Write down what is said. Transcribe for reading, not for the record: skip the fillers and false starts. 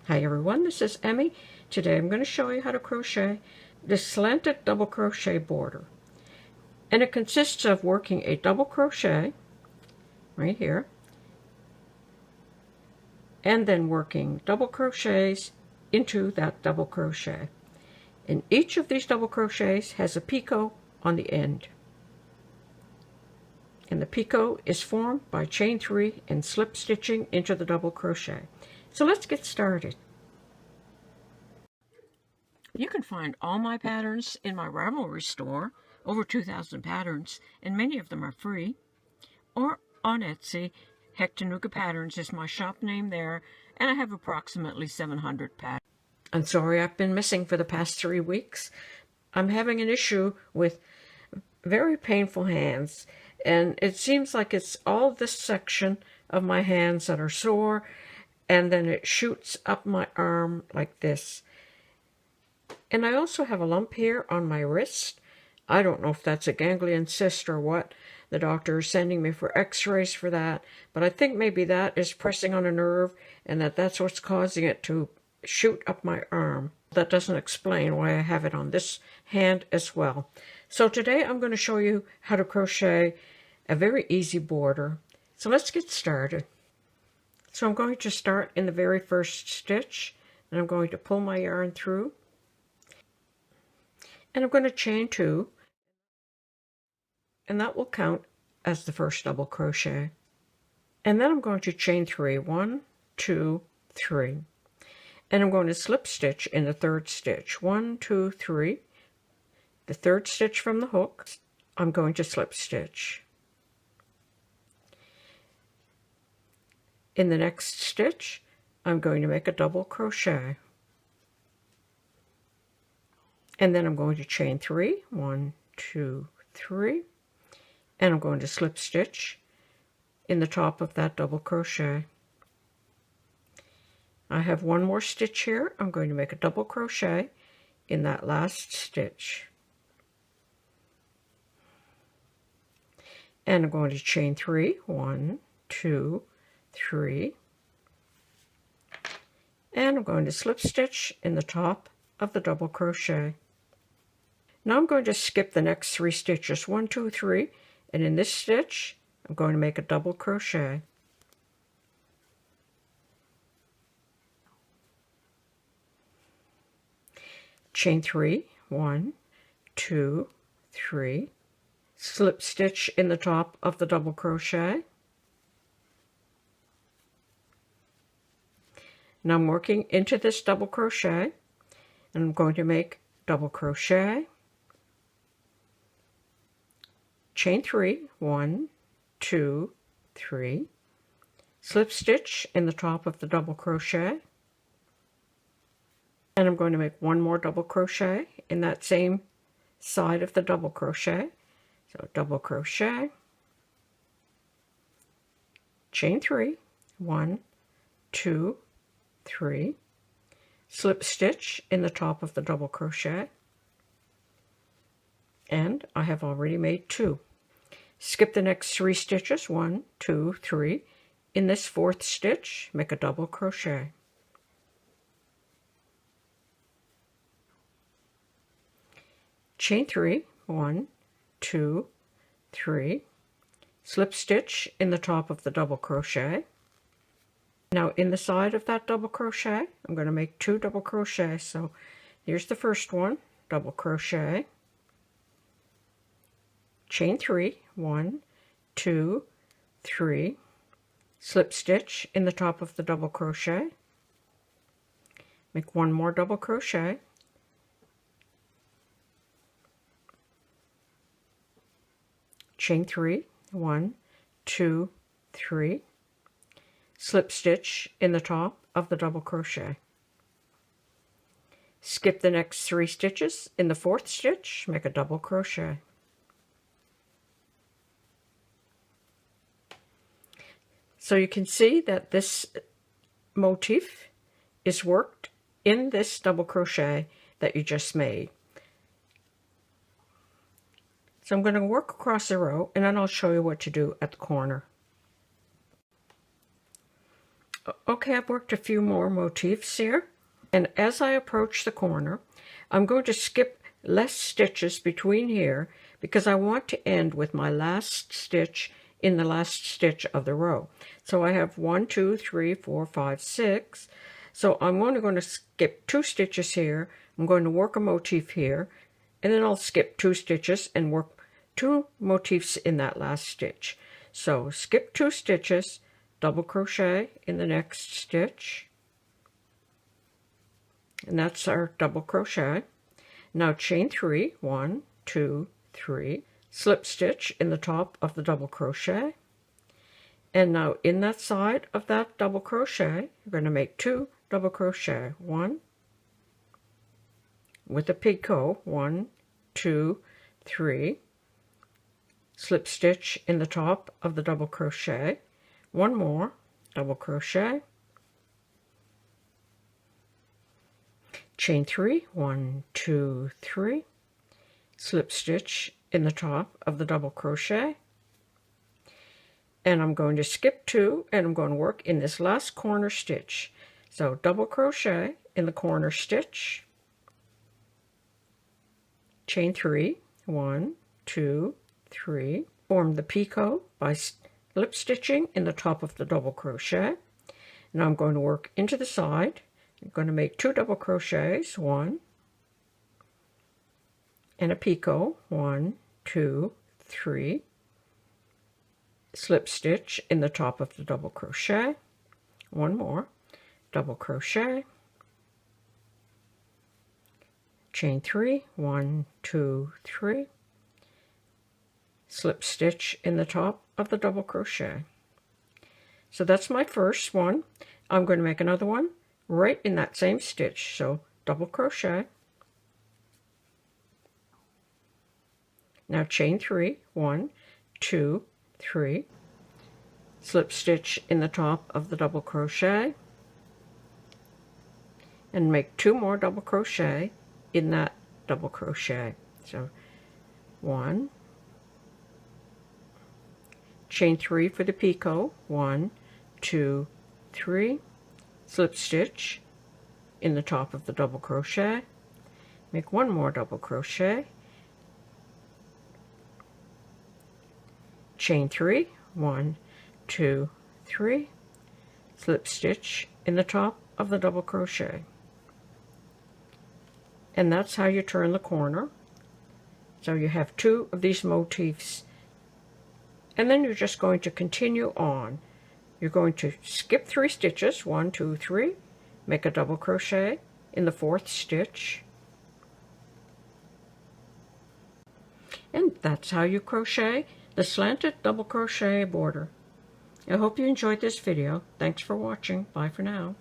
Hi everyone, this is Emmy. Today I'm going to show you how to crochet this slanted double crochet border. And it consists of working a double crochet right here and then working double crochets into that double crochet. And each of these double crochets has a picot on the end. And the picot is formed by chain 3 and slip stitching into the double crochet. So let's get started. You can find all my patterns in my Ravelry store, over 2,000 patterns, and many of them are free. Or on Etsy, HectaFavorites is my shop name there, and I have approximately 700 patterns. I'm sorry I've been missing for the past 3 weeks. I'm having an issue with very painful hands, and it seems like it's all this section of my hands that are sore, and then it shoots up my arm like this. And I also have a lump here on my wrist. I don't know if that's a ganglion cyst or what. The doctor is sending me for x-rays for that, but I think maybe that is pressing on a nerve and that's what's causing it to shoot up my arm. That doesn't explain why I have it on this hand as well. So today I'm going to show you how to crochet a very easy border. So let's get started. So I'm going to start in the very first stitch, and I'm going to pull my yarn through. And I'm going to chain 2, and that will count as the first double crochet. And then I'm going to chain 3, 1, 2, 3. And I'm going to slip stitch in the third stitch, 1, 2, 3. The third stitch from the hook, I'm going to slip stitch. In the next stitch, I'm going to make a double crochet. And then I'm going to chain 3, 1, 2, 3, and I'm going to slip stitch in the top of that double crochet. I have one more stitch here. I'm going to make a double crochet in that last stitch. And I'm going to chain 3, 1, 2, 3, and I'm going to slip stitch in the top of the double crochet. Now I'm going to skip the next 3 stitches, 1, 2, 3, and in this stitch, I'm going to make a double crochet. Chain 3, 1, 2, 3, slip stitch in the top of the double crochet. Now I'm working into this double crochet, and I'm going to make double crochet, chain 3, 1, 2, 3, slip stitch in the top of the double crochet, and I'm going to make one more double crochet in that same side of the double crochet. So double crochet, chain 3, 1, 2, 3, slip stitch in the top of the double crochet, and I have already made 2. Skip the next 3 stitches, 1, 2, 3. In this 4th stitch, make a double crochet. Chain 3, 1, 2, 3, slip stitch in the top of the double crochet. Now in the side of that double crochet, I'm going to make 2 double crochets. So here's the first one, double crochet, chain 3, 1, 2, 3, slip stitch in the top of the double crochet, make one more double crochet, chain 3, 1, 2, 3, slip stitch in the top of the double crochet. Skip the next 3 stitches. In the 4th stitch, make a double crochet. So you can see that this motif is worked in this double crochet that you just made. So I'm going to work across the row, and then I'll show you what to do at the corner. Okay, I've worked a few more motifs here, and as I approach the corner, I'm going to skip less stitches between here because I want to end with my last stitch in the last stitch of the row. So I have 1, 2, 3, 4, 5, 6. So I'm only going to skip 2 stitches here. I'm going to work a motif here, and then I'll skip 2 stitches and work 2 motifs in that last stitch. So skip 2 stitches, double crochet in the next stitch, and that's our double crochet. Now chain 3, 1, 2, 3, slip stitch in the top of the double crochet, and now in that side of that double crochet you're going to make 2 double crochet, 1 with a picot, 1, 2, 3, slip stitch in the top of the double crochet, 1 more double crochet, chain 3, 1, 2, 3, slip stitch in the top of the double crochet, and I'm going to skip 2 and I'm going to work in this last corner stitch. So double crochet in the corner stitch, chain 3, 1, 2, 3, form the picot by slip stitching in the top of the double crochet. Now I'm going to work into the side. I'm going to make 2 double crochets, 1 and a picot, 1, 2, 3, slip stitch in the top of the double crochet, 1 more double crochet, chain 3, 1, 2, 3, slip stitch in the top of the double crochet. So that's my first one. I'm going to make another one right in that same stitch. So double crochet, now chain 3, 1, 2, 3, slip stitch in the top of the double crochet, and make 2 more double crochet in that double crochet. So 1, chain 3 for the picot, 1, 2, 3, slip stitch in the top of the double crochet, make 1 more double crochet, chain 3, 1, 2, 3, slip stitch in the top of the double crochet. And that's how you turn the corner. So you have 2 of these motifs, and then you're just going to continue on. You're going to skip 3 stitches, 1, 2, 3, make a double crochet in the 4th stitch, and that's how you crochet the slanted double crochet border. I hope you enjoyed this video. Thanks for watching. Bye for now.